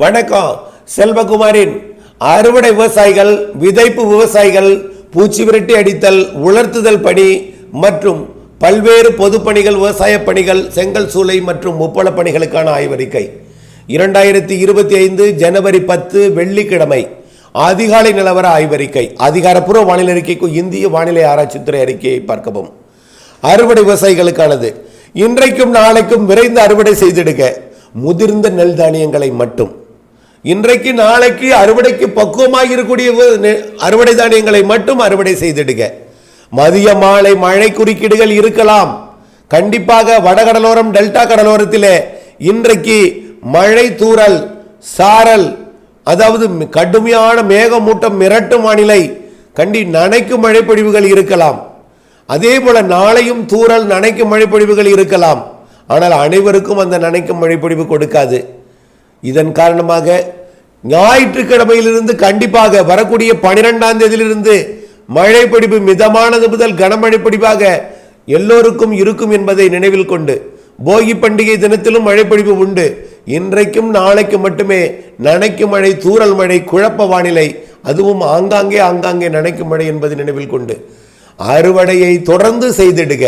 வணக்கம். செல்வகுமாரின் அறுவடை விவசாயிகள், விதைப்பு விவசாயிகள், பூச்சி விரட்டி அடித்தல், உலர்த்துதல் பணி மற்றும் பல்வேறு பொதுப்பணிகள், விவசாய பணிகள், செங்கல் சூளை மற்றும் முப்பள பணிகளுக்கான ஆய்வறிக்கை 2025 ஜனவரி 10 வெள்ளிக்கிழமை அதிகாலை நிலவர ஆய்வறிக்கை. அதிகாரப்பூர்வ வானிலை அறிக்கைக்கு இந்திய வானிலை ஆராய்ச்சித்துறை அறிக்கையை பார்க்கவும். அறுவடை விவசாயிகளுக்கானது. இன்றைக்கும் நாளைக்கும் விரைந்து அறுவடை செய்திடுக முதிர்ந்த நெல் தானியங்களை மட்டும். இன்றைக்கு நாளைக்கு அறுவடைக்கு பக்குவமாக இருக்கக்கூடிய அறுவடை தானியங்களை மட்டும் அறுவடை செய்திடுக. மதிய மாலை மழை குறுக்கீடுகள் இருக்கலாம். கண்டிப்பாக வடகடலோரம், டெல்டா கடலோரத்திலே இன்றைக்கு மழை தூறல், சாரல், அதாவது கடுமையான மேகமூட்டம், மிரட்டும் வானிலை, நனைக்கும் மழைப்பொழிவுகள் இருக்கலாம். அதே போல நாளையும் தூறல், நனைக்கும் மழைப்பொழிவுகள் இருக்கலாம். ஆனால் அனைவருக்கும் அந்த நனைக்கும் மழைப்பொழிவு கொடுக்காது. இதன் காரணமாக ஞாயிற்றுக்கிழமையிலிருந்து கண்டிப்பாக வரக்கூடிய 12ஆம் தேதியிலிருந்து மழை பொழிவு மிதமானது முதல் கனமழை பொழிவாக எல்லோருக்கும் இருக்கும் என்பதை நினைவில் கொண்டு, போகி பண்டிகை தினத்திலும் மழை பொழிவு உண்டு. இன்றைக்கும் நாளைக்கு மட்டுமே நனைக்கும் மழை, தூறல் மழை, குழப்ப வானிலை, அதுவும் ஆங்காங்கே நனைக்கும் மழை என்பதை நினைவில் கொண்டு அறுவடையை தொடர்ந்து செய்திடுக.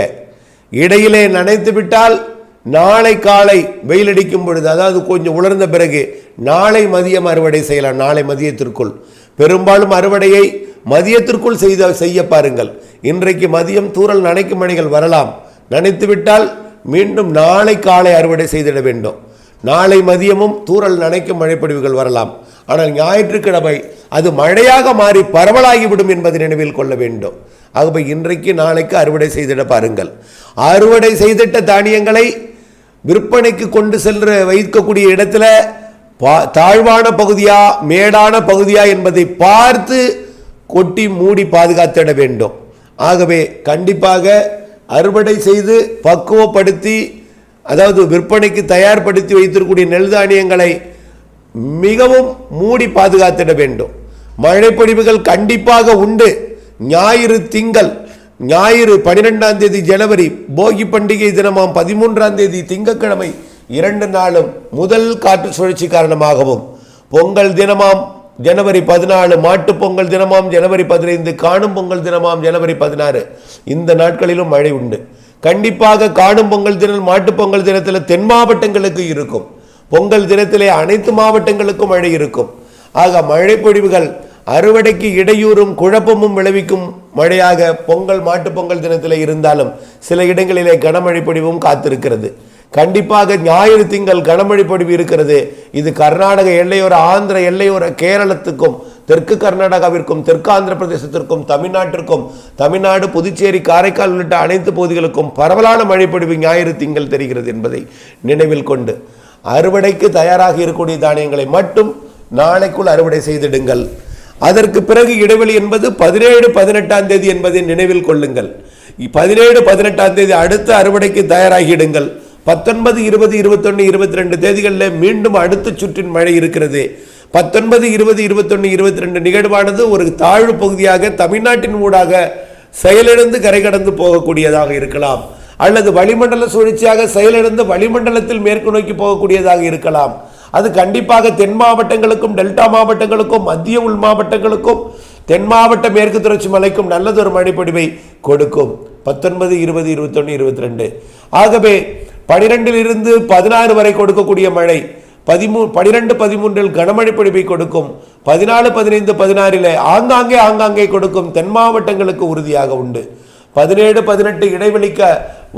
இடையிலே நனைத்து விட்டால் நாளை காலை வெயில் அடிக்கும் பொழுது, அதாவது கொஞ்சம் உலர்ந்த பிறகு நாளை மதியம் அறுவடை செய்யலாம். நாளை மதியத்திற்குள், பெரும்பாலும் அறுவடையை மதியத்திற்குள் செய்ய பாருங்கள். இன்றைக்கு மதியம் தூறல் நனைக்கும் மழைகள் வரலாம். நனைத்து விட்டால் மீண்டும் நாளை காலை அறுவடை செய்திட வேண்டும். நாளை மதியமும் தூறல் நனைக்கும் மழைப்பொழிவுகள் வரலாம். ஆனால் ஞாயிற்றுக்கிழமை அது மழையாக மாறி பரவலாகிவிடும் என்பதை நினைவில் கொள்ள வேண்டும். ஆகவே இன்றைக்கு நாளைக்கு அறுவடை செய்திட பாருங்கள். அறுவடை செய்திட்ட தானியங்களை விற்பனைக்கு கொண்டு சென்று வைக்கக்கூடிய இடத்துல தாழ்வான பகுதியா மேடான பகுதியா என்பதை பார்த்து கொட்டி மூடி பாதுகாத்திட வேண்டும். ஆகவே கண்டிப்பாக அறுவடை செய்து பக்குவப்படுத்தி, அதாவது விற்பனைக்கு தயார்படுத்தி வைத்திருக்கக்கூடிய நெல் தானியங்களை மிகவும் மூடி பாதுகாத்திட வேண்டும். மழைப்பொழிவுகள் கண்டிப்பாக உண்டு. ஞாயிறு, திங்கள், ஞாயிறு 12ஆம் தேதி ஜனவரி, போகி பண்டிகை தினமாம் 13ஆம் தேதி திங்கட்கிழமை 2 நாளும் முதல் காற்று சுழற்சி காரணமாகவும், பொங்கல் தினமாம் ஜனவரி 14, மாட்டு பொங்கல் தினமாம் ஜனவரி 15, காணும் பொங்கல் தினமாம் ஜனவரி 16, இந்த நாட்களிலும் மழை உண்டு. கண்டிப்பாக காணும் பொங்கல் தினம், மாட்டு பொங்கல் தினத்தில் தென் மாவட்டங்களுக்கு இருக்கும். பொங்கல் தினத்திலே அனைத்து மாவட்டங்களுக்கும் மழை இருக்கும். ஆக மழை பொழிவுகள் அறுவடைக்கு இடையூறும் குழப்பமும் விளைவிக்கும் மழையாக பொங்கல், மாட்டு பொங்கல் தினத்தில் இருந்தாலும் சில இடங்களிலே கனமழை பொழிவும் காத்திருக்கிறது. கண்டிப்பாக ஞாயிறு, திங்கள் கனமழை பொழிவு இருக்கிறது. இது கர்நாடக எல்லையோர, ஆந்திர எல்லையோர, கேரளத்துக்கும், தெற்கு கர்நாடகாவிற்கும், தெற்கு ஆந்திர பிரதேசத்திற்கும், தமிழ்நாட்டிற்கும், தமிழ்நாடு, புதுச்சேரி, காரைக்கால் உள்ளிட்ட அனைத்து பகுதிகளுக்கும் பரவலான மழைப்பொழிவு ஞாயிறு, திங்கள் தெரிகிறது என்பதை நினைவில் கொண்டு அறுவடைக்கு தயாராக இருக்கக்கூடிய தானியங்களை மட்டும் நாளைக்குள் அறுவடை செய்திடுங்கள். அதற்கு பிறகு இடைவெளி என்பது 17, 18ஆம் தேதி என்பதை நினைவில் கொள்ளுங்கள். 17, 18ஆம் தேதி அடுத்த அறுவடைக்கு தயாராகிடுங்கள். 19, 20, 21, 22 தேதிகளில் மீண்டும் அடுத்த சுற்றின் மழை இருக்கிறது. 19, 20, 21, 22 நிகழ்வானது ஒரு தாழ்வு பகுதியாக தமிழ்நாட்டின் ஊடாக செயலிழந்து கரை கடந்து போகக்கூடியதாக இருக்கலாம், அல்லது வளிமண்டல சுழற்சியாக செயலிழந்து வளிமண்டலத்தில் மேற்கு நோக்கி போகக்கூடியதாக இருக்கலாம். அது கண்டிப்பாக தென் மாவட்டங்களுக்கும், டெல்டா மாவட்டங்களுக்கும், மத்திய உள் மாவட்டங்களுக்கும், தென் மாவட்ட மேற்கு தொடர்ச்சி மலைக்கும் நல்லதொரு மழைப்பொழிவை கொடுக்கும். 19, 20, 21, 22. ஆகவே 12 to 16 வரை கொடுக்கக்கூடிய மழை 12, 13 கனமழை பொழிவை கொடுக்கும். 14, 15, 16 ஆங்காங்கே கொடுக்கும். தென் மாவட்டங்களுக்கு உறுதியாக உண்டு. 17, 18 இடைவெளிக்க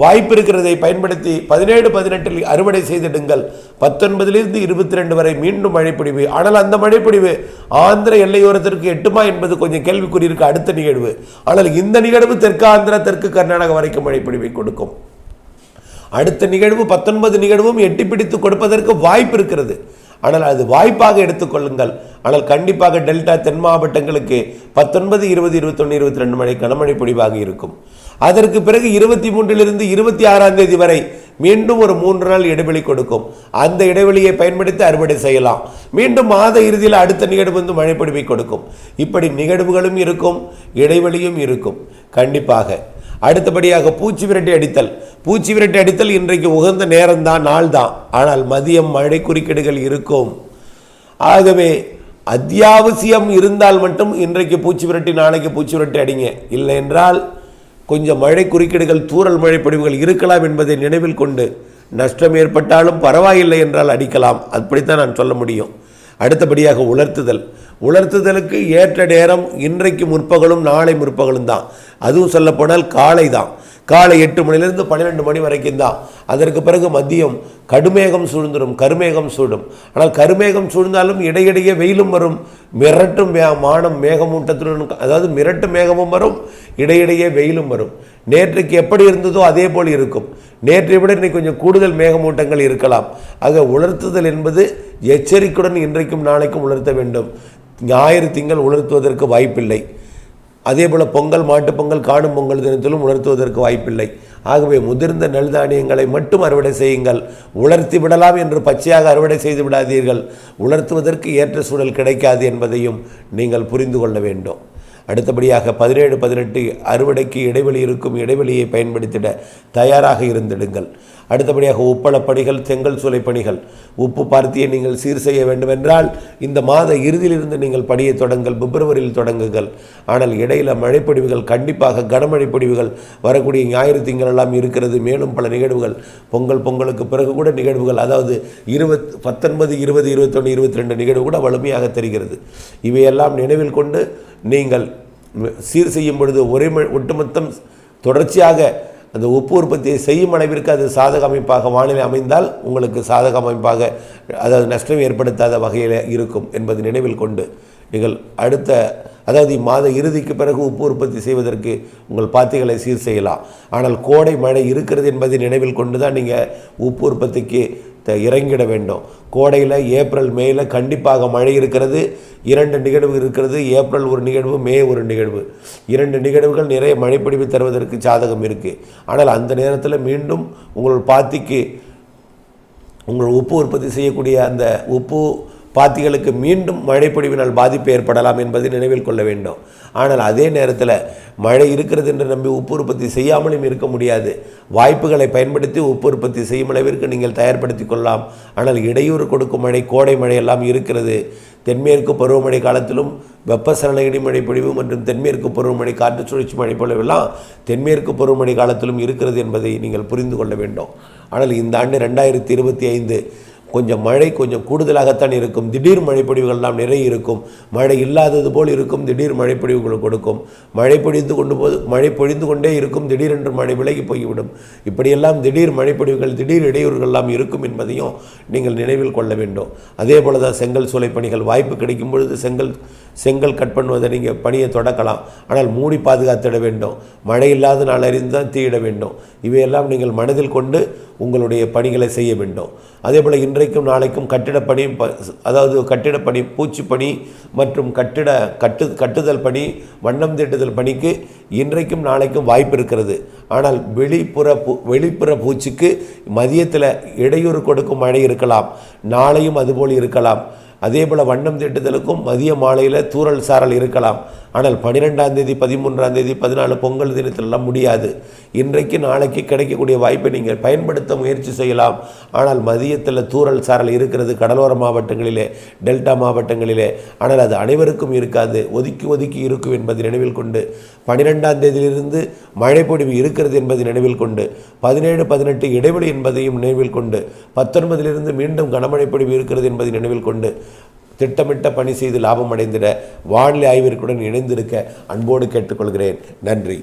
வாய்ப்பு இருக்கிறதை பயன்படுத்தி 17, 18 அறுவடை செய்திடுங்கள். 19 to 22 வரை மீண்டும் மழைப்பொழிவு. ஆனால் அந்த மழைப்பொழிவு ஆந்திர எல்லையோரத்திற்கு எட்டுமா என்பது கொஞ்சம் கேள்விக்குறி இருக்கு. அடுத்த நிகழ்வு. ஆனால் இந்த நிகழ்வு தெற்கு ஆந்திரா, தெற்கு கர்நாடகா வரைக்கும் மழைப்பொழிவை கொடுக்கும். அடுத்த நிகழ்வு 19 நிகழ்வும் எட்டி பிடித்து கொடுப்பதற்கு வாய்ப்பு இருக்கிறது. ஆனால் அது வாய்ப்பாக எடுத்துக்கொள்ளுங்கள். ஆனால் கண்டிப்பாக டெல்டா, தென் மாவட்டங்களுக்கு 19, 20, 21, 22 மழை கனமழை பொழிவாக இருக்கும். அதற்கு பிறகு 23 to 26ஆம் தேதி வரை மீண்டும் ஒரு 3 நாள் இடைவெளி கொடுக்கும். அந்த இடைவெளியை பயன்படுத்தி அறுவடை செய்யலாம். மீண்டும் மாத இறுதியில் அடுத்த நிகழ்வு வந்து மழைப்பொழிவை கொடுக்கும். இப்படி நிகழ்வுகளும் இருக்கும், இடைவெளியும் இருக்கும். கண்டிப்பாக அடுத்தபடியாக பூச்சி விரட்டி அடித்தல். பூச்சி விரட்டி அடித்தல் இன்றைக்கு உகந்த நேரம்தான், நாள் தான். ஆனால் மதியம் மழை குறுக்கீடுகள் இருக்கும். ஆகவே அத்தியாவசியம் இருந்தால் மட்டும் இன்றைக்கு பூச்சி விரட்டி நாளைக்கு பூச்சி விரட்டி அடிங்க. இல்லை என்றால் கொஞ்சம் மழை குறுக்கீடுகள் தூறல் மழை பொழிவுகள் இருக்கலாம் என்பதை நினைவில் கொண்டு நஷ்டம் ஏற்பட்டாலும் பரவாயில்லை என்றால் அடிக்கலாம். அப்படித்தான் நான் சொல்ல முடியும். அடுத்தபடியாக உலர்த்துதலுக்கு ஏற்ற நேரம் இன்றைக்கு முற்பகலும் நாளை முற்பகலும் தான். அதுவும் சொல்லப்போனால் காலை தான். காலை 8 மணிலிருந்து 12 மணி வரைக்கும் தான். அதற்கு பிறகு மதியம் கடுமேகம் சூழ்ந்துடும், கருமேகம் சூடும். ஆனால் கருமேகம் சூழ்ந்தாலும் இடையிடையே வெயிலும் வரும், மிரட்டும் மானம் மேகமூட்டத்துடன், அதாவது மிரட்டு மேகமும் வரும், இடையிடையே வெயிலும் வரும். நேற்றைக்கு எப்படி இருந்ததோ அதே போல் இருக்கும். நேற்றை விட இன்னைக்கு கொஞ்சம் கூடுதல் மேகமூட்டங்கள் இருக்கலாம். ஆக உலர்த்துதல் என்பது எச்சரிக்கையுடன் இன்றைக்கும் நாளைக்கும் உலர்த்த வேண்டும். ஞாயிறு திங்கள் உலர்த்துவதற்கு வாய்ப்பில்லை. அதே போல் பொங்கல், மாட்டுப்பொங்கல், காணும் பொங்கல் தினத்திலும் உலர்த்துவதற்கு வாய்ப்பில்லை. ஆகவே முதிர்ந்த நெல் தானியங்களை மட்டும் அறுவடை செய்யுங்கள். உலர்த்தி விடலாம் என்று பச்சையாக அறுவடை செய்து விடாதீர்கள். உலர்த்துவதற்கு ஏற்ற சூழல் கிடைக்காது என்பதையும் நீங்கள் புரிந்து கொள்ள வேண்டும். அடுத்தபடியாக 17, 18 அறுவடைக்கு இடைவெளி இருக்கும். இடைவெளியை பயன்படுத்திட தயாராக இருந்திடுங்கள். அடுத்தபடியாக உப்பள பணிகள், செங்கல் சூளை பணிகள், உப்பு பார்த்தியை நீங்கள் சீர் செய்ய வேண்டுமென்றால் இந்த மாத இறுதியிலிருந்து நீங்கள் பணியை தொடங்கள். பிப்ரவரியில் தொடங்குங்கள். ஆனால் இடையில மழைப்பொழிவுகள், கண்டிப்பாக கனமழை பொழிவுகள் வரக்கூடிய ஞாயிறு திங்களெல்லாம் இருக்கிறது. மேலும் பல நிகழ்வுகள் பொங்கலுக்கு பிறகு கூட நிகழ்வுகள், அதாவது 19, 20, 21, 22 நிகழ்வு கூட வலிமையாக தெரிகிறது. இவையெல்லாம் நினைவில் கொண்டு நீங்கள் சீர் செய்யும் பொழுது ஒட்டுமொத்தம் தொடர்ச்சியாக அந்த உப்பு உற்பத்தியை செய்யும் அளவிற்கு அது சாதக அமைப்பாக வானிலை அமைந்தால் உங்களுக்கு சாதக அமைப்பாக, அதாவது நஷ்டம் ஏற்படுத்தாத வகையில் இருக்கும் என்பது நினைவில் கொண்டு நீங்கள் அதாவது மாத இறுதிக்கு பிறகு உப்பு உற்பத்தி செய்வதற்கு உங்கள் பாத்திகளை சீர் செய்யலாம். ஆனால் கோடை மழை இருக்கிறது என்பதை நினைவில் கொண்டு தான் நீங்கள் உப்பு உற்பத்திக்கு இறங்கிட வேண்டும். கோடையில் ஏப்ரல் மேல கண்டிப்பாக மழை இருக்கிறது. 2 நிகழ்வு இருக்கிறது. ஏப்ரல் ஒரு நிகழ்வு, மே ஒரு நிகழ்வு. 2 நிகழ்வுகள் நிறைய மழைப்பொழிவு தருவதற்கு சாதகம் இருக்குது. ஆனால் அந்த நேரத்தில் மீண்டும் உங்கள் பாத்திக்கு, உங்கள் உப்பு உற்பத்தி செய்யக்கூடிய அந்த உப்பு பாத்திகளுக்கு மீண்டும் மழைப்பொழிவினால் பாதிப்பு ஏற்படலாம் என்பதை நினைவில் கொள்ள வேண்டும். ஆனால் அதே நேரத்தில் மழை இருக்கிறது என்று நம்பி உப்பு உற்பத்தி செய்யாமலும் இருக்க முடியாது. வாய்ப்புகளை பயன்படுத்தி உப்பு உற்பத்தி செய்யும் அளவிற்கு நீங்கள் தயார்படுத்தி கொள்ளலாம். ஆனால் இடையூறு கொடுக்கும் மழை, கோடை மழையெல்லாம் இருக்கிறது. தென்மேற்கு பருவமழை காலத்திலும் வெப்பசலன இடிமழை பொழிவு மற்றும் தென்மேற்கு பருவமழை காற்று சுழற்சி மழை பொழிவெல்லாம் தென்மேற்கு பருவமழை காலத்திலும் இருக்கிறது என்பதை நீங்கள் புரிந்து கொள்ள வேண்டும். ஆனால் இந்த ஆண்டு 2025 கொஞ்சம் மழை கொஞ்சம் கூடுதலாகத்தான் இருக்கும். திடீர் மழைப்பொழிவுகள்லாம் நிறைய இருக்கும். மழை இல்லாதது போல் இருக்கும், திடீர் மழைப்பொழிவுகள் கொடுக்கும். மழை பொழிந்து கொண்டே இருக்கும், திடீரென்று மழை விலகி போய்விடும். இப்படியெல்லாம் திடீர் மழைப்பொழிவுகள், திடீர் இடையூறுகள்லாம் இருக்கும் என்பதையும் நீங்கள் நினைவில் கொள்ள வேண்டும். அதே போல தான் செங்கல் சூளை பணிகள், வாய்ப்பு கிடைக்கும் பொழுது செங்கல் கட் பண்ணுவதை நீங்கள் பணியை தொடக்கலாம். ஆனால் மூடி பாதுகாத்திட வேண்டும். மழை இல்லாத நாள் அறிந்து தான் தீயிட வேண்டும். இவையெல்லாம் நீங்கள் மனதில் கொண்டு உங்களுடைய பணிகளை செய்ய வேண்டும். அதே போல் இன்றைக்கும் நாளைக்கும் கட்டிடப்பணி, அதாவது கட்டிடப்பணி, பூச்சிப்பணி மற்றும் கட்டுதல் பணி, வண்ணம் தீட்டுதல் பணிக்கு இன்றைக்கும் நாளைக்கும் வாய்ப்பு இருக்கிறது. ஆனால் வெளிப்புற பூச்சிக்கு மதியத்தில் இடையூறு கொடுக்கும் மழை இருக்கலாம். நாளையும் அதுபோல் இருக்கலாம். அதே போல் வண்ணம் தீட்டுதலுக்கும் மதிய மாலையில் தூறல் சாரல் இருக்கலாம். ஆனால் 12ஆம் தேதி, 13ஆம் தேதி, 14 பொங்கல் தினத்திலெல்லாம் முடியாது. இன்றைக்கு நாளைக்கு கிடைக்கக்கூடிய வாய்ப்பை நீங்கள் பயன்படுத்த முயற்சி செய்யலாம். ஆனால் மதியத்தில் தூறல் சாரல் இருக்கிறது கடலோர மாவட்டங்களிலே, டெல்டா மாவட்டங்களிலே. ஆனால் அது அனைவருக்கும் இருக்காது, ஒதுக்கி இருக்கும் என்பதை நினைவில் கொண்டு 12ஆம் தேதியிலிருந்து மழைப்பொழிவு இருக்கிறது என்பதை நினைவில் கொண்டு 17, 18 இடைவெளி என்பதையும் நினைவில் கொண்டு 19இலிருந்து மீண்டும் கனமழை பொழிவு இருக்கிறது என்பதை நினைவில் கொண்டு திட்டமிட்ட பணி செய்து லாபம் அடைந்திட வானிலை ஆய்விற்குடன் இணைந்திருக்க அன்போடு கேட்டுக்கொள்கிறேன். நன்றி.